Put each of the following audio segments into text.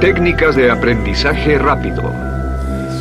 Técnicas de aprendizaje rápido.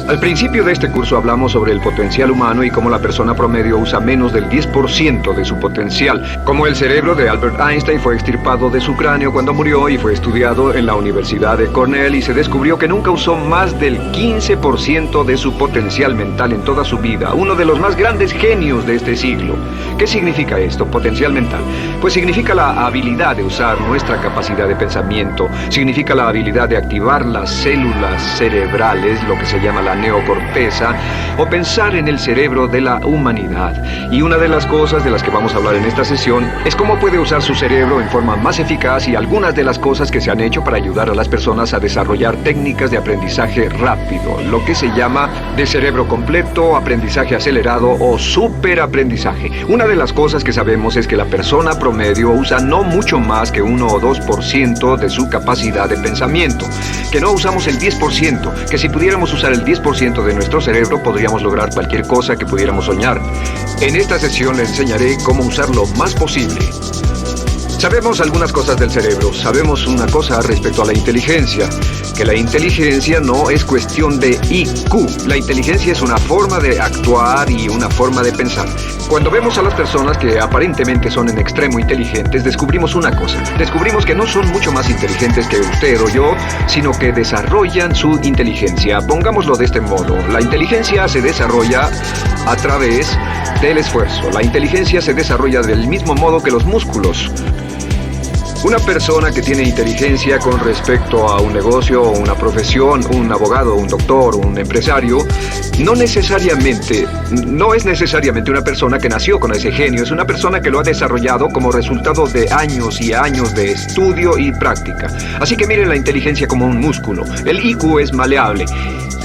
Al principio de este curso hablamos sobre el potencial humano y cómo la persona promedio usa menos del 10% de su potencial. Como el cerebro de Albert Einstein fue extirpado de su cráneo cuando murió y fue estudiado en la Universidad de Cornell y se descubrió que nunca usó más del 15% de su potencial mental en toda su vida. Uno de los más grandes genios de este siglo. ¿Qué significa esto, potencial mental? Pues significa la habilidad de usar nuestra capacidad de pensamiento. Significa la habilidad de activar las células cerebrales, lo que se llama la neocorteza, o pensar en el cerebro de la humanidad. Y una de las cosas de las que vamos a hablar en esta sesión es cómo puede usar su cerebro en forma más eficaz y algunas de las cosas que se han hecho para ayudar a las personas a desarrollar técnicas de aprendizaje rápido, lo que se llama de cerebro completo, aprendizaje acelerado o superaprendizaje. Una de las cosas que sabemos es que la persona promedio usa no mucho más que 1 o 2% de su capacidad de pensamiento, que no usamos el 10%, que si pudiéramos usar el 10% de nuestro cerebro podríamos lograr cualquier cosa que pudiéramos soñar. En esta sesión le enseñaré cómo usar lo más posible. Sabemos algunas cosas del cerebro. Sabemos una cosa respecto a la inteligencia, que la inteligencia no es cuestión de IQ. La inteligencia es una forma de actuar y una forma de pensar. Cuando vemos a las personas que aparentemente son en extremo inteligentes, descubrimos una cosa. Descubrimos que no son mucho más inteligentes que usted o yo, sino que desarrollan su inteligencia. Pongámoslo de este modo. La inteligencia se desarrolla a través del esfuerzo. La inteligencia se desarrolla del mismo modo que los músculos. Una persona que tiene inteligencia con respecto a un negocio o una profesión, un abogado, un doctor, un empresario, no es necesariamente una persona que nació con ese genio, es una persona que lo ha desarrollado como resultado de años y años de estudio y práctica. Así que miren la inteligencia como un músculo. El IQ es maleable.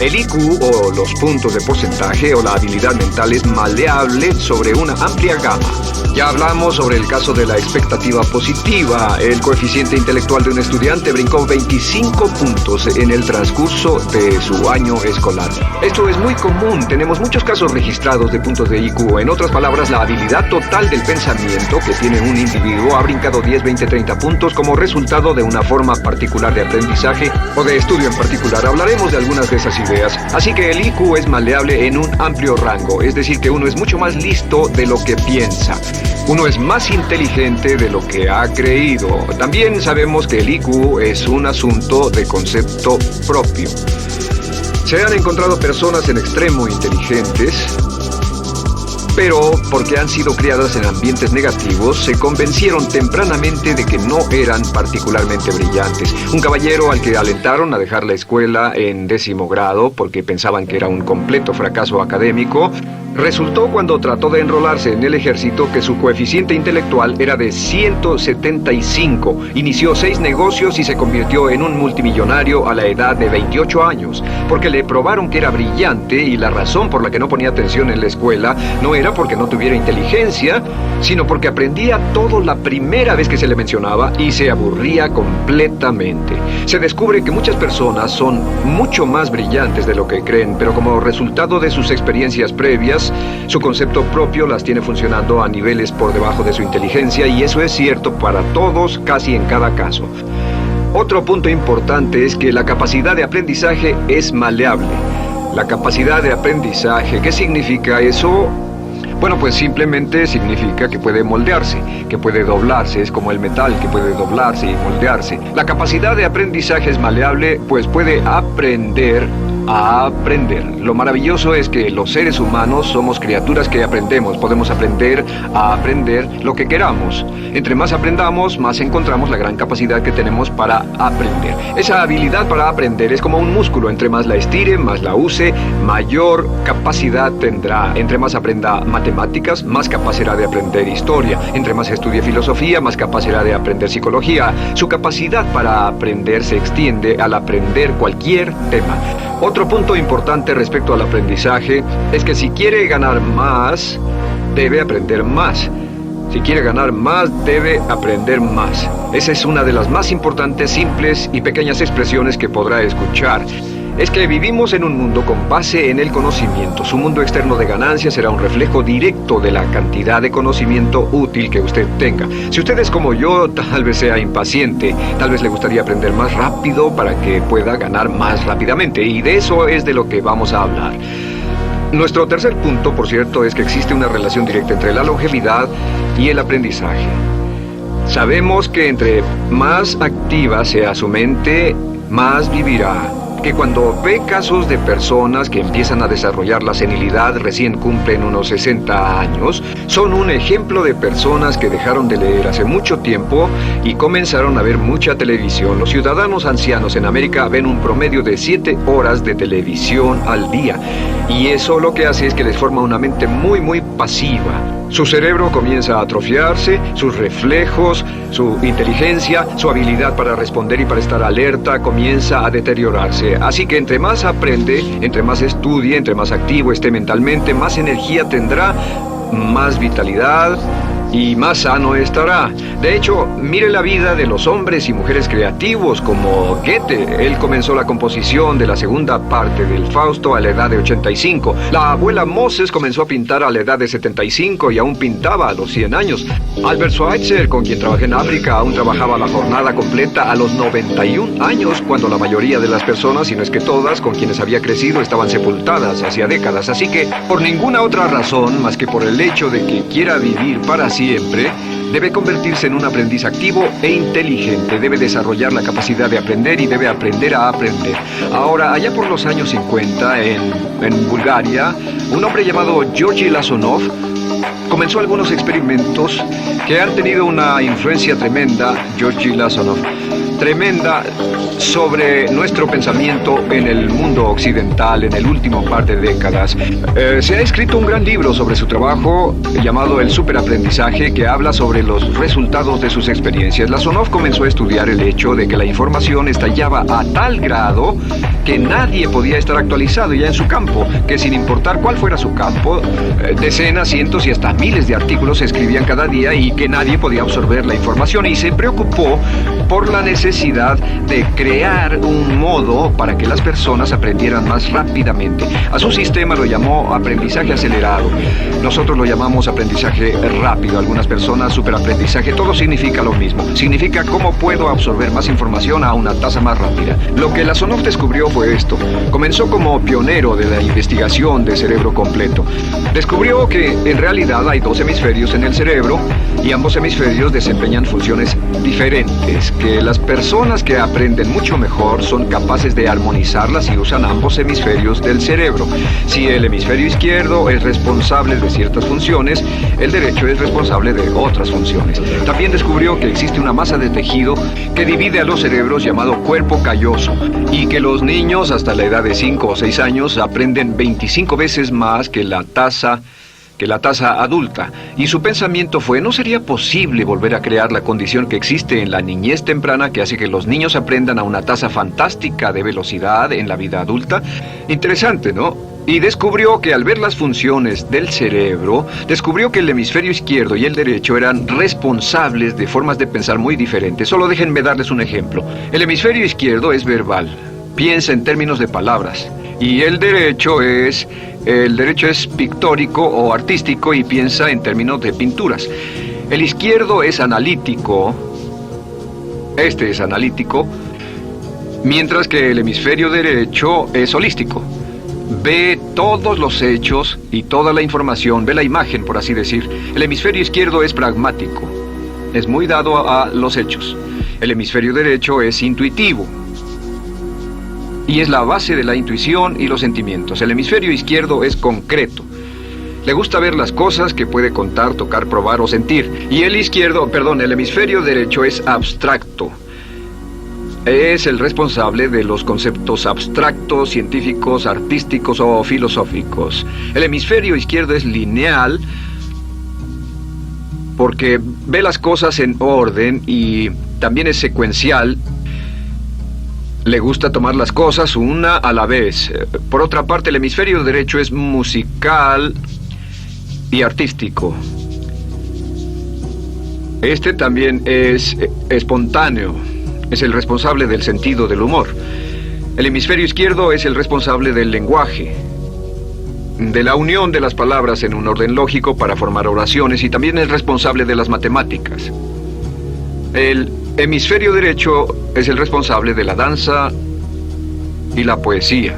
El IQ, o los puntos de porcentaje, o la habilidad mental, es maleable sobre una amplia gama. Ya hablamos sobre el caso de la expectativa positiva. El coeficiente intelectual de un estudiante brincó 25 puntos en el transcurso de su año escolar. Esto es muy común. Tenemos muchos casos registrados de puntos de IQ. En otras palabras, la habilidad total del pensamiento que tiene un individuo ha brincado 10, 20, 30 puntos como resultado de una forma particular de aprendizaje o de estudio en particular. Hablaremos de algunas de esas ideas. Así que el IQ es maleable en un amplio rango, es decir, que uno es mucho más listo de lo que piensa. Uno es más inteligente de lo que ha creído. También sabemos que el IQ es un asunto de concepto propio. Se han encontrado personas en extremo inteligentes, pero porque han sido criadas en ambientes negativos, se convencieron tempranamente de que no eran particularmente brillantes. Un caballero al que alentaron a dejar la escuela en 10º grado porque pensaban que era un completo fracaso académico, resultó cuando trató de enrolarse en el ejército que su coeficiente intelectual era de 175. Inició 6 negocios y se convirtió en un multimillonario a la edad de 28 años, porque le probaron que era brillante y la razón por la que no ponía atención en la escuela no era porque no tuviera inteligencia, sino porque aprendía todo la primera vez que se le mencionaba y se aburría completamente. Se descubre que muchas personas son mucho más brillantes de lo que creen, pero como resultado de sus experiencias previas, su concepto propio las tiene funcionando a niveles por debajo de su inteligencia, y eso es cierto para todos, casi en cada caso. Otro punto importante es que la capacidad de aprendizaje es maleable. La capacidad de aprendizaje, ¿qué significa eso? Bueno, pues simplemente significa que puede moldearse, que puede doblarse, es como el metal que puede doblarse y moldearse. La capacidad de aprendizaje es maleable, pues puede aprender a aprender. Lo maravilloso es que los seres humanos somos criaturas que aprendemos. Podemos aprender a aprender lo que queramos. Entre más aprendamos, más encontramos la gran capacidad que tenemos para aprender. Esa habilidad para aprender es como un músculo. Entre más la estire, más la use, mayor capacidad tendrá. Entre más aprenda matemáticas, más capaz será de aprender historia. Entre más estudie filosofía, más capaz será de aprender psicología. Su capacidad para aprender se extiende al aprender cualquier tema. Otro punto importante respecto al aprendizaje es que si quiere ganar más, debe aprender más. Si quiere ganar más, debe aprender más. Esa es una de las más importantes, simples y pequeñas expresiones que podrá escuchar. es que vivimos en un mundo con base en el conocimiento. Su mundo externo de ganancia será un reflejo directo de la cantidad de conocimiento útil que usted tenga. Si usted es como yo, tal vez sea impaciente, tal vez le gustaría aprender más rápido para que pueda ganar más rápidamente, y de eso es de lo que vamos a hablar. Nuestro tercer punto, por cierto, es que existe una relación directa entre la longevidad y el aprendizaje. Sabemos que entre más activa sea su mente, más vivirá. Que cuando ve casos de personas que empiezan a desarrollar la senilidad, recién cumplen unos 60 años, son un ejemplo de personas que dejaron de leer hace mucho tiempo y comenzaron a ver mucha televisión. Los ciudadanos ancianos en América ven un promedio de 7 horas de televisión al día, y eso lo que hace es que les forma una mente muy pasiva. Su cerebro comienza a atrofiarse, sus reflejos, su inteligencia, su habilidad para responder y para estar alerta comienza a deteriorarse. Así que entre más aprende, entre más estudie, entre más activo esté mentalmente, más energía tendrá, más vitalidad y más sano estará. De hecho, mire la vida de los hombres y mujeres creativos como Goethe. Él comenzó la composición de la segunda parte del Fausto a la edad de 85. La abuela Moses comenzó a pintar a la edad de 75 y aún pintaba a los 100 años. Albert Schweitzer, con quien trabajé en África, aún trabajaba la jornada completa a los 91 años, cuando la mayoría de las personas, si no es que todas, con quienes había crecido, estaban sepultadas hacía décadas. Así que, por ninguna otra razón más que por el hecho de que quiera vivir para siempre, debe convertirse en un aprendiz activo e inteligente. Debe desarrollar la capacidad de aprender y debe aprender a aprender. Ahora, allá por los años 50, en Bulgaria, un hombre llamado Georgi Lasonov comenzó algunos experimentos que han tenido una influencia tremenda, Georgi Lasonov, tremenda sobre nuestro pensamiento en el mundo occidental en el último par de décadas. Se ha escrito un gran libro sobre su trabajo llamado El Superaprendizaje, que habla sobre los resultados de sus experiencias. Lasonov comenzó a estudiar el hecho de que la información estallaba a tal grado que nadie podía estar actualizado ya en su campo, que sin importar cuál fuera su campo, decenas, cientos y hasta miles de artículos se escribían cada día y que nadie podía absorber la información, y se preocupó por la necesidad de crear un modo para que las personas aprendieran más rápidamente. A su sistema lo llamó aprendizaje acelerado. Nosotros lo llamamos aprendizaje rápido. Algunas personas superaprendizaje. Todo significa lo mismo. Significa cómo puedo absorber más información a una tasa más rápida. Lo que Lasonov descubrió fue esto. Comenzó como pionero de la investigación de cerebro completo. Descubrió que en realidad hay 2 hemisferios en el cerebro y ambos hemisferios desempeñan funciones diferentes, que las personas que aprenden mucho mejor son capaces de armonizarlas y usan ambos hemisferios del cerebro. Si el hemisferio izquierdo es responsable de ciertas funciones, el derecho es responsable de otras funciones. También descubrió que existe una masa de tejido que divide a los cerebros llamado cuerpo calloso, y que los niños hasta la edad de 5 o 6 años aprenden 25 veces más que la tasa adulta. Y su pensamiento fue: ¿no sería posible volver a crear la condición que existe en la niñez temprana que hace que los niños aprendan a una tasa fantástica de velocidad en la vida adulta? Interesante, ¿no? Y descubrió que al ver las funciones del cerebro, descubrió que el hemisferio izquierdo y el derecho eran responsables de formas de pensar muy diferentes. Solo déjenme darles un ejemplo. El hemisferio izquierdo es verbal, piensa en términos de palabras. Y el derecho es pictórico o artístico y piensa en términos de pinturas. El izquierdo es analítico, este es analítico, mientras que el hemisferio derecho es holístico. Ve todos los hechos y toda la información, ve la imagen, por así decir. El hemisferio izquierdo es pragmático, es muy dado a los hechos. El hemisferio derecho es intuitivo, y es la base de la intuición y los sentimientos. El hemisferio izquierdo es concreto. Le gusta ver las cosas que puede contar, tocar, probar o sentir. Y el hemisferio derecho es abstracto. Es el responsable de los conceptos abstractos, científicos, artísticos o filosóficos. El hemisferio izquierdo es lineal porque ve las cosas en orden y también es secuencial. Le gusta tomar las cosas una a la vez. Por otra parte, el hemisferio derecho es musical y artístico. Este también es espontáneo. Es el responsable del sentido del humor. El hemisferio izquierdo es el responsable del lenguaje, de la unión de las palabras en un orden lógico para formar oraciones, y también es responsable de las matemáticas. El hemisferio derecho es el responsable de la danza y la poesía.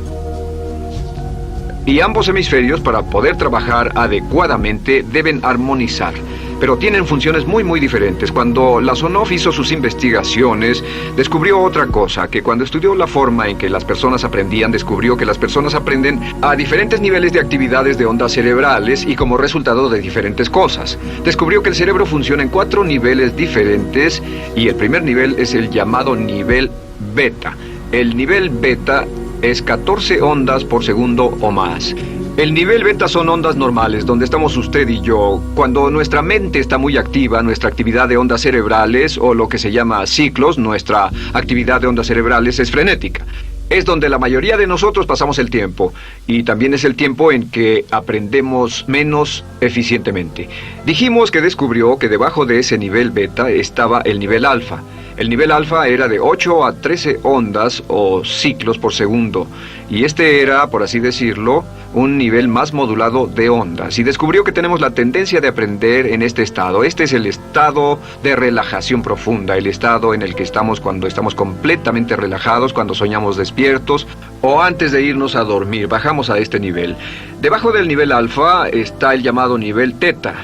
Y ambos hemisferios, para poder trabajar adecuadamente, deben armonizar, pero tienen funciones muy diferentes. Cuando Lasonov hizo sus investigaciones, descubrió otra cosa, que cuando estudió la forma en que las personas aprendían, descubrió que las personas aprenden a diferentes niveles de actividades de ondas cerebrales y como resultado de diferentes cosas. Descubrió que el cerebro funciona en 4 niveles diferentes, y el primer nivel es el llamado nivel beta. El nivel beta es 14 ondas por segundo o más. El nivel beta son ondas normales, donde estamos usted y yo. Cuando nuestra mente está muy activa, nuestra actividad de ondas cerebrales, o lo que se llama ciclos, nuestra actividad de ondas cerebrales es frenética. Es donde la mayoría de nosotros pasamos el tiempo, y también es el tiempo en que aprendemos menos eficientemente. Dijimos que descubrió que debajo de ese nivel beta estaba el nivel alfa. El nivel alfa era de 8 a 13 ondas o ciclos por segundo, y este era, por así decirlo, un nivel más modulado de ondas, y descubrió que tenemos la tendencia de aprender en este estado. Este es el estado de relajación profunda, el estado en el que estamos cuando estamos completamente relajados, cuando soñamos despiertos, o antes de irnos a dormir. Bajamos a este nivel. Debajo del nivel alfa está el llamado nivel teta.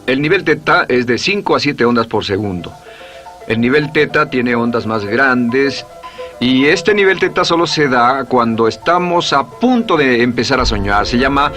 El nivel teta es de 5 a 7 ondas por segundo. El nivel teta tiene ondas más grandes, y este nivel teta solo se da cuando estamos a punto de empezar a soñar. Se llama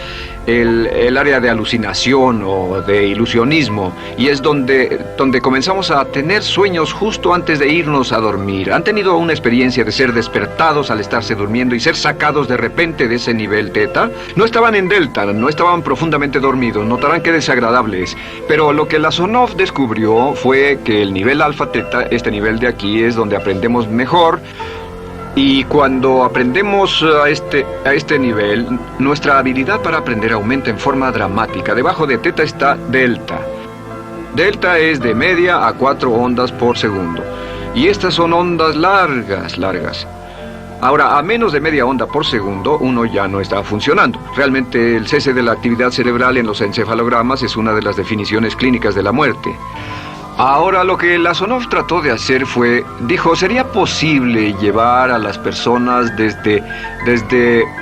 el área de alucinación o de ilusionismo, y es donde comenzamos a tener sueños justo antes de irnos a dormir. ¿Han tenido una experiencia de ser despertados al estarse durmiendo y ser sacados de repente de ese nivel teta? No estaban en delta, no estaban profundamente dormidos. Notarán qué desagradable es. Pero lo que Lasonov descubrió fue que el nivel alfa teta, este nivel de aquí, es donde aprendemos mejor. Y cuando aprendemos a este nivel, nuestra habilidad para aprender aumenta en forma dramática. Debajo de teta está delta. Delta es de media a 4 ondas por segundo. Y estas son ondas largas. Ahora, a menos de media onda por segundo, uno ya no está funcionando. Realmente, el cese de la actividad cerebral en los encefalogramas es una de las definiciones clínicas de la muerte. Ahora, lo que Lasonov trató de hacer fue, dijo, ¿sería posible llevar a las personas desde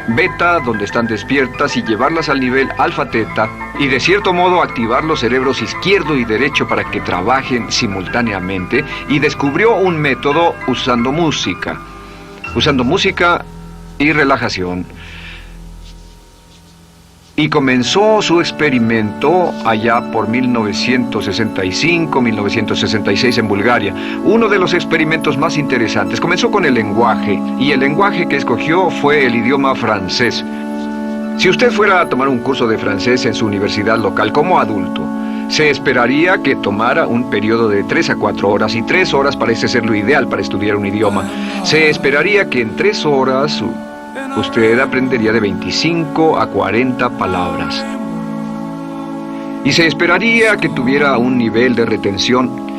beta, donde están despiertas, y llevarlas al nivel alfa-teta, y de cierto modo activar los cerebros izquierdo y derecho para que trabajen simultáneamente? Y descubrió un método usando música y relajación. Y comenzó su experimento allá por 1965, 1966 en Bulgaria. Uno de los experimentos más interesantes. Comenzó con el lenguaje, y el lenguaje que escogió fue el idioma francés. Si usted fuera a tomar un curso de francés en su universidad local como adulto, se esperaría que tomara un periodo de 3 a 4 horas, y 3 horas parece ser lo ideal para estudiar un idioma. Se esperaría que en 3 horas usted aprendería de 25 a 40 palabras. Y se esperaría que tuviera un nivel de retención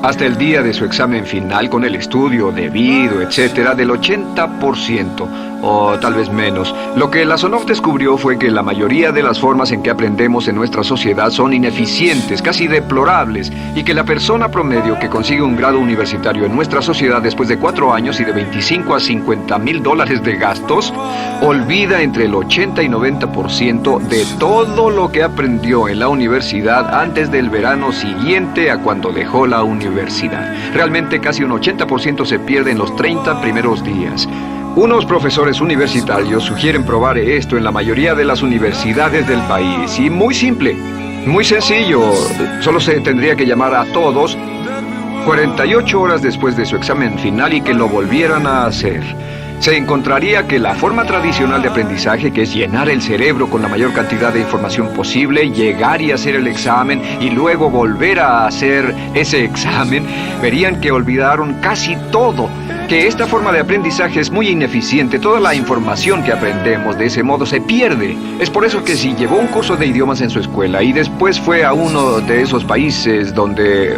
hasta el día de su examen final, con el estudio debido, etcétera, del 80%, o tal vez menos. Lo que Lasonov descubrió fue que la mayoría de las formas en que aprendemos en nuestra sociedad son ineficientes, casi deplorables, y que la persona promedio que consigue un grado universitario en nuestra sociedad después de 4 años y de 25 a 50 mil dólares de gastos, olvida entre el 80 y 90% de todo lo que aprendió en la universidad antes del verano siguiente a cuando dejó la universidad. Realmente casi un 80% se pierde en los 30 primeros días. Unos profesores universitarios sugieren probar esto en la mayoría de las universidades del país. Y muy simple, muy sencillo. Solo se tendría que llamar a todos 48 horas después de su examen final y que lo volvieran a hacer. Se encontraría que la forma tradicional de aprendizaje, que es llenar el cerebro con la mayor cantidad de información posible, llegar y hacer el examen y luego volver a hacer ese examen, verían que olvidaron casi todo, que esta forma de aprendizaje es muy ineficiente. Toda la información que aprendemos de ese modo se pierde. Es por eso que si llevó un curso de idiomas en su escuela y después fue a uno de esos países donde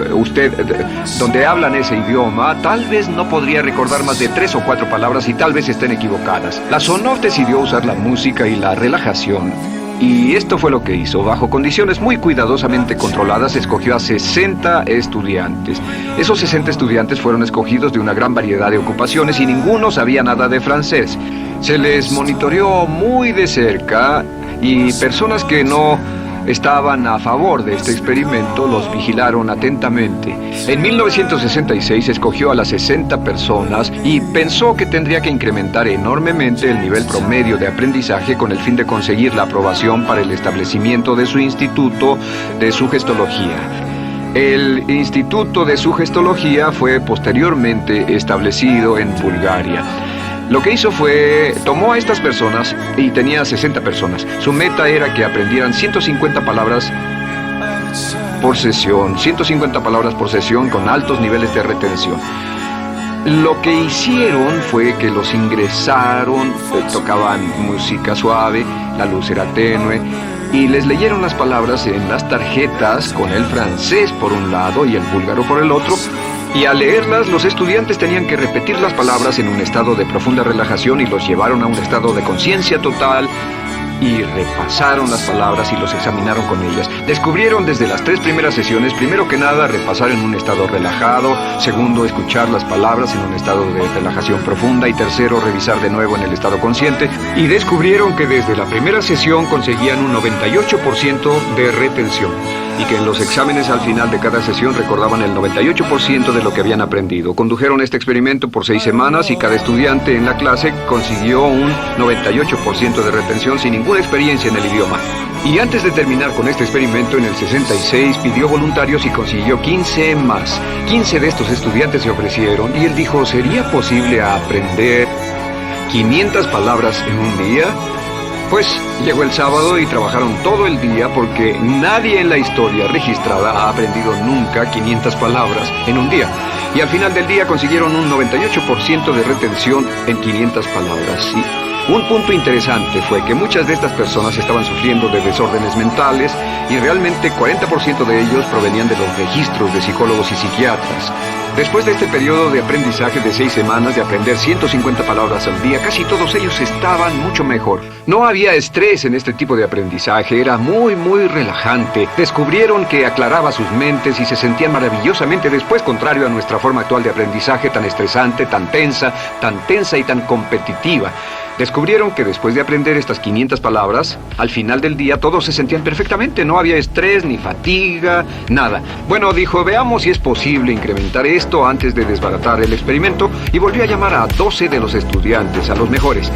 hablan ese idioma, tal vez no podría recordar más de 3 o 4 palabras y tal vez estén equivocadas. La Sonov decidió usar la música y la relajación. Y esto fue lo que hizo. Bajo condiciones muy cuidadosamente controladas, escogió a 60 estudiantes. Esos 60 estudiantes fueron escogidos de una gran variedad de ocupaciones y ninguno sabía nada de francés. Se les monitoreó muy de cerca y personas que no estaban a favor de este experimento los vigilaron atentamente. En 1966 escogió a las 60 personas y pensó que tendría que incrementar enormemente el nivel promedio de aprendizaje con el fin de conseguir la aprobación para el establecimiento de su instituto de sugestología. El Instituto de Sugestología fue posteriormente establecido en Bulgaria. Lo que hizo fue, tomó a estas personas y tenía 60 personas. Su meta era que aprendieran 150 palabras por sesión, 150 palabras por sesión con altos niveles de retención. Lo que hicieron fue que los ingresaron, tocaban música suave, la luz era tenue, y les leyeron las palabras en las tarjetas con el francés por un lado y el búlgaro por el otro. Y al leerlas, los estudiantes tenían que repetir las palabras en un estado de profunda relajación y los llevaron a un estado de conciencia total y repasaron las palabras y los examinaron con ellas. Descubrieron desde las 3 primeras sesiones, primero que nada, repasar en un estado relajado, segundo, escuchar las palabras en un estado de relajación profunda y tercero, revisar de nuevo en el estado consciente. Y descubrieron que desde la primera sesión conseguían un 98% de retención y que en los exámenes al final de cada sesión recordaban el 98% de lo que habían aprendido. Condujeron este experimento por 6 semanas y cada estudiante en la clase consiguió un 98% de retención sin ninguna experiencia en el idioma. Y antes de terminar con este experimento, en el 66 pidió voluntarios y consiguió 15 más. 15 de estos estudiantes se ofrecieron y él dijo, ¿sería posible aprender 500 palabras en un día? Pues llegó el sábado y trabajaron todo el día porque nadie en la historia registrada ha aprendido nunca 500 palabras en un día. Y al final del día consiguieron un 98% de retención en 500 palabras. ¿Sí? Un punto interesante fue que muchas de estas personas estaban sufriendo de desórdenes mentales y realmente 40% de ellos provenían de los registros de psicólogos y psiquiatras. Después de este periodo de aprendizaje de 6 semanas de aprender 150 palabras al día, casi todos ellos estaban mucho mejor. No había estrés en este tipo de aprendizaje, era muy relajante. Descubrieron que aclaraba sus mentes y se sentían maravillosamente después, contrario a nuestra forma actual de aprendizaje tan estresante, tan tensa y tan competitiva. Descubrieron que después de aprender estas 500 palabras, al final del día todos se sentían perfectamente, no había estrés ni fatiga, nada. Bueno, dijo, veamos si es posible incrementar esto antes de desbaratar el experimento y volvió a llamar a 12 de los estudiantes, a los mejores.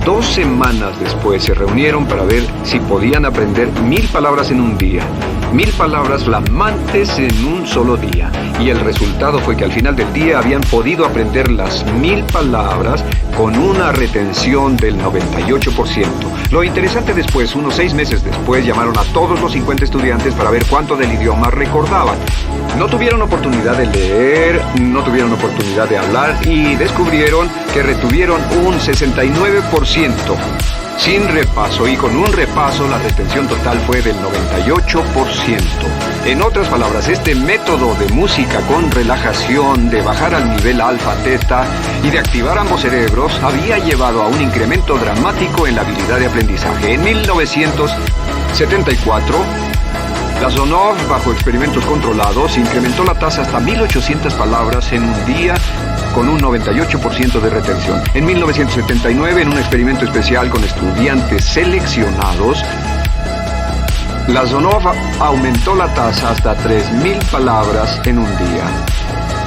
2 semanas después se reunieron para ver si podían aprender 1000 palabras en un día. 1000 palabras flamantes en un solo día. Y el resultado fue que al final del día habían podido aprender las 1000 palabras con una retención del 98%. Lo interesante después, unos 6 meses después, llamaron a todos los 50 estudiantes para ver cuánto del idioma recordaban. No tuvieron oportunidad de leer, no tuvieron oportunidad de hablar y descubrieron que retuvieron un 69%. Sin repaso, y con un repaso la retención total fue del 98%. En otras palabras, este método de música con relajación, de bajar al nivel alfa, teta y de activar ambos cerebros había llevado a un incremento dramático en la habilidad de aprendizaje. En 1974, la Sonov, bajo experimentos controlados, incrementó la tasa hasta 1800 palabras en un día con un 98% de retención. En 1979, en un experimento especial con estudiantes seleccionados, la Sonov aumentó la tasa hasta 3000 palabras en un día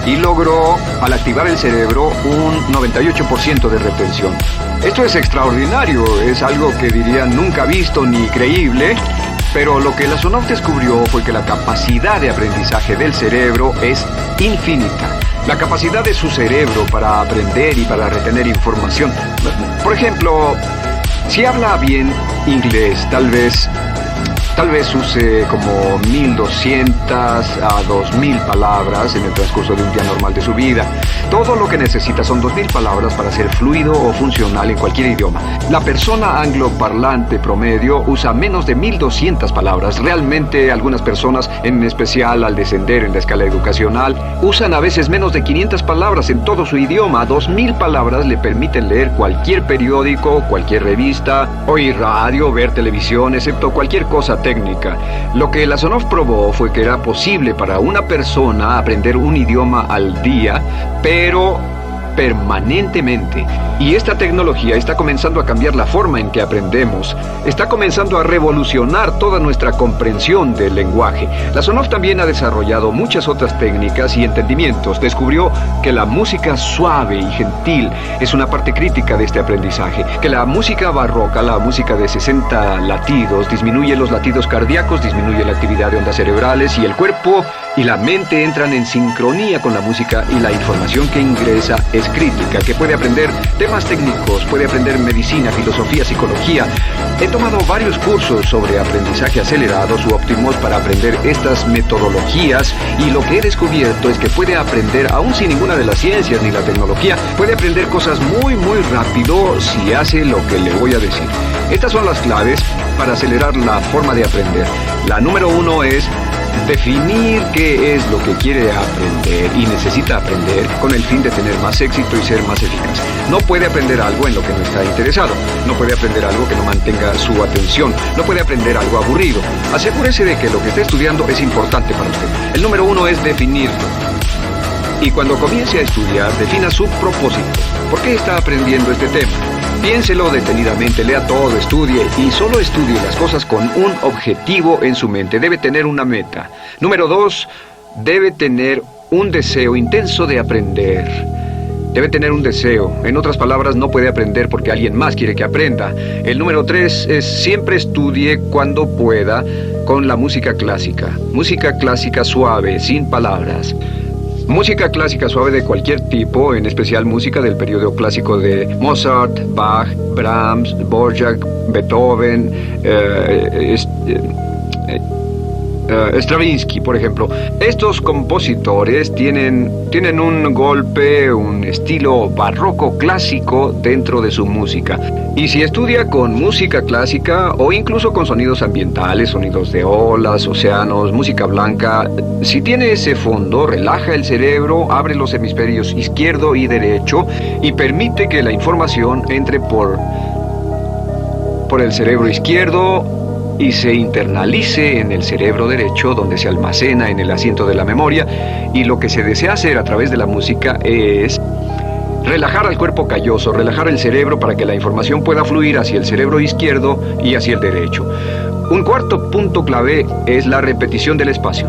y logró, al activar el cerebro, un 98% de retención. Esto es extraordinario, es algo que dirían nunca visto ni creíble, pero lo que la Sonov descubrió fue que la capacidad de aprendizaje del cerebro es infinita. La capacidad de su cerebro para aprender y para retener información. Por ejemplo, si habla bien inglés, tal vez Tal vez use como 1200 a 2000 palabras en el transcurso de un día normal de su vida. Todo lo que necesita son 2000 palabras para ser fluido o funcional en cualquier idioma. La persona angloparlante promedio usa menos de 1200 palabras. Realmente algunas personas, en especial al descender en la escala educacional, usan a veces menos de 500 palabras en todo su idioma. 2000 palabras le permiten leer cualquier periódico, cualquier revista, oír radio, ver televisión, excepto cualquier cosa técnica. Lo que Lasonov probó fue que era posible para una persona aprender un idioma al día, pero permanentemente. Y esta tecnología está comenzando a cambiar la forma en que aprendemos. Está comenzando a revolucionar toda nuestra comprensión del lenguaje. Lasonov también ha desarrollado muchas otras técnicas y entendimientos. Descubrió que la música suave y gentil es una parte crítica de este aprendizaje. Que la música barroca, la música de 60 latidos, disminuye los latidos cardíacos, disminuye la actividad de ondas cerebrales y el cuerpo y la mente entran en sincronía con la música y la información que ingresa es crítica, que puede aprender temas técnicos, puede aprender medicina, filosofía, psicología. He tomado varios cursos sobre aprendizaje acelerado u Optimus para aprender estas metodologías y lo que he descubierto es que puede aprender, aún sin ninguna de las ciencias ni la tecnología, puede aprender cosas muy rápido si hace lo que le voy a decir. Estas son las claves para acelerar la forma de aprender. La número 1 es definir qué es lo que quiere aprender y necesita aprender con el fin de tener más éxito y ser más eficaz. No puede aprender algo en lo que no está interesado. No puede aprender algo que no mantenga su atención. No puede aprender algo aburrido. Asegúrese de que lo que está estudiando es importante para usted. El número 1 es definirlo. Y cuando comience a estudiar, defina su propósito. ¿Por qué está aprendiendo este tema? Piénselo detenidamente, lea todo, estudie y solo estudie las cosas con un objetivo en su mente. Debe tener una meta. Número 2, debe tener un deseo intenso de aprender. Debe tener un deseo. En otras palabras, no puede aprender porque alguien más quiere que aprenda. El número 3 es siempre estudie cuando pueda con la música clásica. Música clásica suave, sin palabras. Música clásica suave de cualquier tipo, en especial música del periodo clásico de Mozart, Bach, Brahms, Dvorak, Beethoven, Stravinsky, por ejemplo. Estos compositores tienen un golpe, un estilo barroco clásico dentro de su música. Y si estudia con música clásica o incluso con sonidos ambientales, sonidos de olas, océanos, música blanca, si tiene ese fondo, relaja el cerebro, abre los hemisferios izquierdo y derecho y permite que la información entre por el cerebro izquierdo y se internalice en el cerebro derecho, donde se almacena en el asiento de la memoria. Y lo que se desea hacer a través de la música es relajar al cuerpo calloso, relajar el cerebro para que la información pueda fluir hacia el cerebro izquierdo y hacia el derecho. Un cuarto punto clave es la repetición del espacio.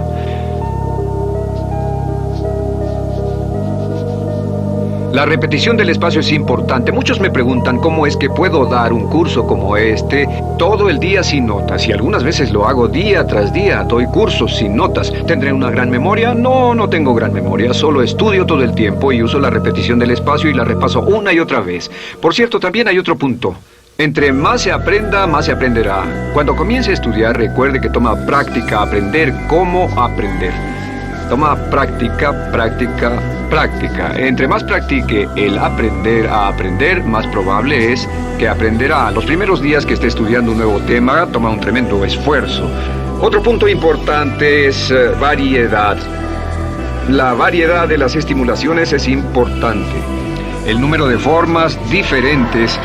La repetición del espacio es importante. Muchos me preguntan cómo es que puedo dar un curso como este todo el día sin notas. Y algunas veces lo hago día tras día. Doy cursos sin notas. ¿Tendré una gran memoria? No tengo gran memoria. Solo estudio todo el tiempo y uso la repetición del espacio y la repaso una y otra vez. Por cierto, también hay otro punto. Entre más se aprenda, más se aprenderá. Cuando comience a estudiar, recuerde que toma práctica aprender cómo aprender. Toma práctica, práctica, práctica. Entre más practique el aprender a aprender, más probable es que aprenderá. Los primeros días que esté estudiando un nuevo tema, toma un tremendo esfuerzo. Otro punto importante es variedad. La variedad de las estimulaciones es importante. El número de formas diferentes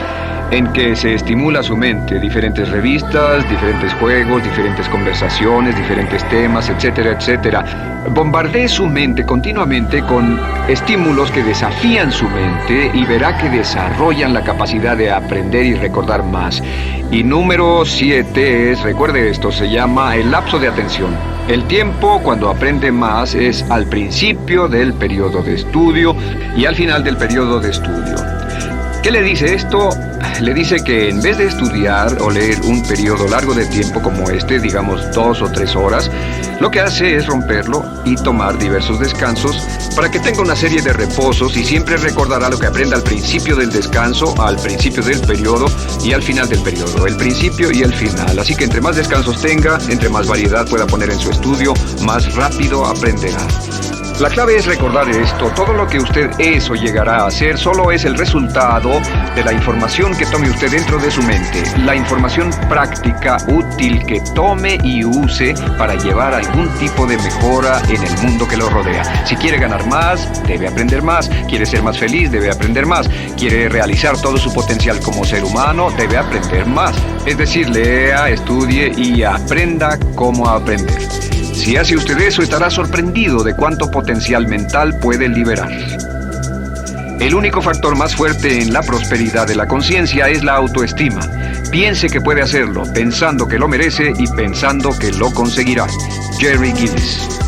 en que se estimula su mente, diferentes revistas, diferentes juegos, diferentes conversaciones, diferentes temas, etcétera, etcétera. Bombardee su mente continuamente con estímulos que desafían su mente y verá que desarrollan la capacidad de aprender y recordar más. Y número 7 es, recuerde esto, se llama el lapso de atención. El tiempo cuando aprende más es al principio del periodo de estudio y al final del periodo de estudio. ¿Qué le dice esto? Le dice que en vez de estudiar o leer un periodo largo de tiempo como este, digamos 2 o 3 horas, lo que hace es romperlo y tomar diversos descansos para que tenga una serie de reposos y siempre recordará lo que aprenda al principio del descanso, al principio del periodo y al final del periodo. El principio y el final. Así que entre más descansos tenga, entre más variedad pueda poner en su estudio, más rápido aprenderá. La clave es recordar esto: todo lo que usted es o llegará a ser solo es el resultado de la información que tome usted dentro de su mente, la información práctica, útil que tome y use para llevar algún tipo de mejora en el mundo que lo rodea. Si quiere ganar más, debe aprender más. Quiere ser más feliz, debe aprender más. Quiere realizar todo su potencial como ser humano, debe aprender más. Es decir, lea, estudie y aprenda cómo aprender. Si hace usted eso, estará sorprendido de cuánto potencial mental puede liberar. El único factor más fuerte en la prosperidad de la conciencia es la autoestima. Piense que puede hacerlo, pensando que lo merece y pensando que lo conseguirá. Jerry Gillis.